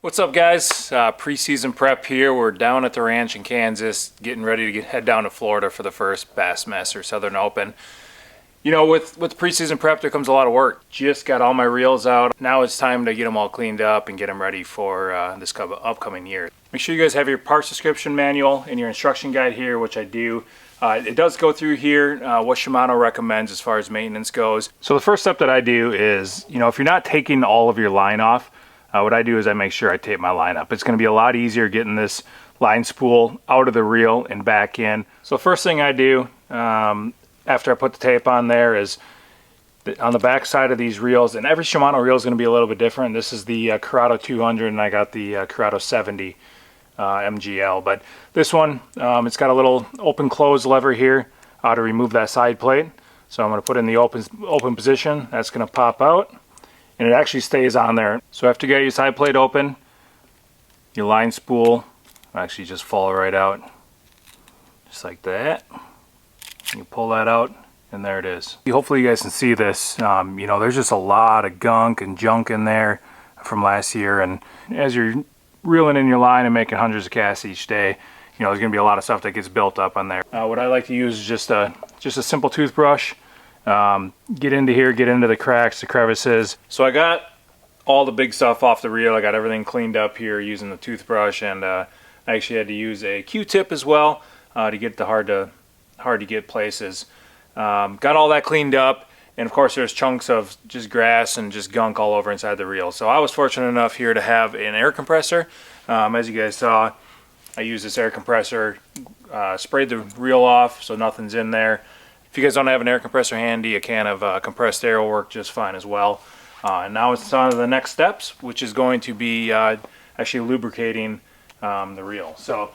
What's up, guys? Preseason prep here. We're down at the ranch in Kansas, getting ready to head down to Florida for the first Bassmaster Southern Open. You know, with preseason prep, there comes a lot of work. Just got all my reels out. Now it's time to get them all cleaned up and get them ready for this upcoming year. Make sure you guys have your parts description manual and your instruction guide here, which I do. It does go through here what Shimano recommends as far as maintenance goes. So the first step that I do is, you know, if you're not taking all of your line off, what I do is I make sure I tape my line up. It's going to be a lot easier getting this line spool out of the reel and back in. So first thing I do after I put the tape on there is on the back side of these reels, and every Shimano reel is going to be a little bit different. This is the Corrado 200 and I got the Corrado 70 MGL. But this one, it's got a little open close lever here to remove that side plate. So I'm going to put it in the open position. That's going to pop out. And it actually stays on there. So after you get your side plate open, your line spool will actually just fall right out. Just like that. You pull that out and there it is. Hopefully you guys can see this. You know, there's just a lot of gunk and junk in there from last year. And as you're reeling in your line and making hundreds of casts each day, you know, there's going to be a lot of stuff that gets built up on there. What I like to use is just a simple toothbrush. Get into here, get into the cracks, the crevices. So I got all the big stuff off the reel. I got everything cleaned up here using the toothbrush, and I actually had to use a Q-tip as well to get the hard to get places. Got all that cleaned up, and of course there's chunks of just grass and just gunk all over inside the reel. So I was fortunate enough here to have an air compressor. As you guys saw, I used this air compressor, sprayed the reel off so nothing's in there. If you guys don't have an air compressor handy, a can of compressed air will work just fine as well. And now it's on to the next steps, which is going to be actually lubricating the reel. So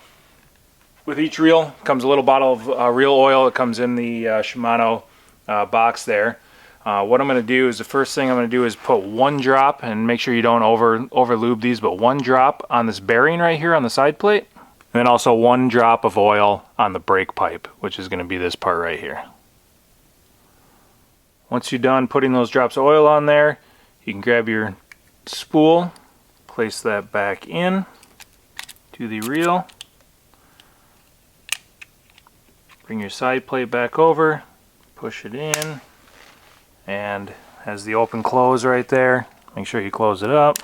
with each reel comes a little bottle of reel oil. It comes in the Shimano box there. What I'm going to do is the first thing I'm going to do is put one drop, and make sure you don't over lube these, but one drop on this bearing right here on the side plate. And then also one drop of oil on the brake pipe, which is going to be this part right here. Once you're done putting those drops of oil on there, you can grab your spool, place that back in to the reel, bring your side plate back over, push it in, and has the open close right there. Make sure you close it up,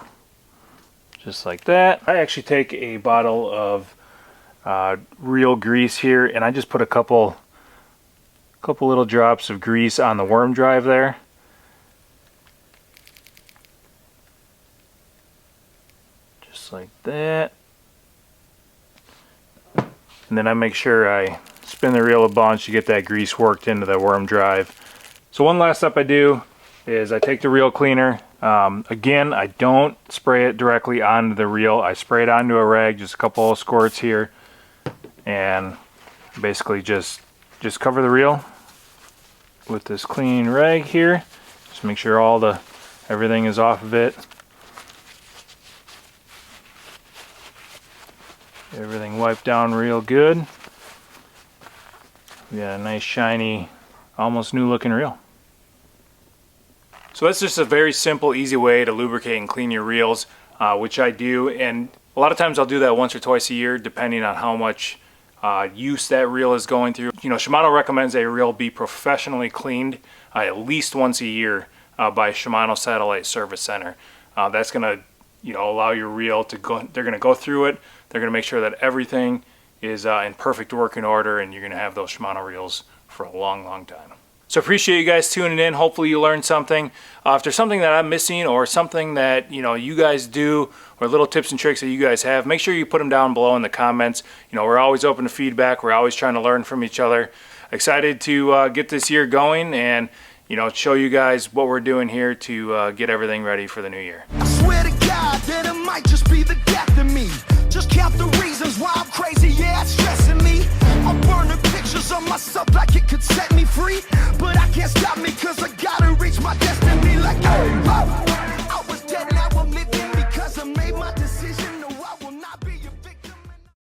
just like that. I actually take a bottle of reel grease here, and I just put a couple little drops of grease on the worm drive there. Just like that. And then I make sure I spin the reel a bunch to get that grease worked into the worm drive. So one last step I do is I take the reel cleaner. Again, I don't spray it directly onto the reel. I spray it onto a rag, just a couple of squirts here. And basically just cover the reel with this clean rag here. Just make sure everything is off of it. Everything wiped down real good. We got a nice shiny, almost new looking reel. So that's just a very simple, easy way to lubricate and clean your reels, which I do. And a lot of times I'll do that once or twice a year, depending on how much use that reel is going through. You know, Shimano recommends a reel be professionally cleaned at least once a year by Shimano Satellite Service Center. That's going to, you know, allow your reel to go. They're going to go through it. They're going to make sure that everything is in perfect working order, and you're going to have those Shimano reels for a long, long time. So appreciate you guys tuning in. Hopefully you learned something. If there's something that I'm missing or something that, you know, you guys do, or little tips and tricks that you guys have, make sure you put them down below in the comments. You know, we're always open to feedback. We're always trying to learn from each other. Excited to get this year going and, you know, show you guys what we're doing here to get everything ready for the new year. I swear to God that it might just be the death of me. Just count the reasons why I'm crazy, yeah, it's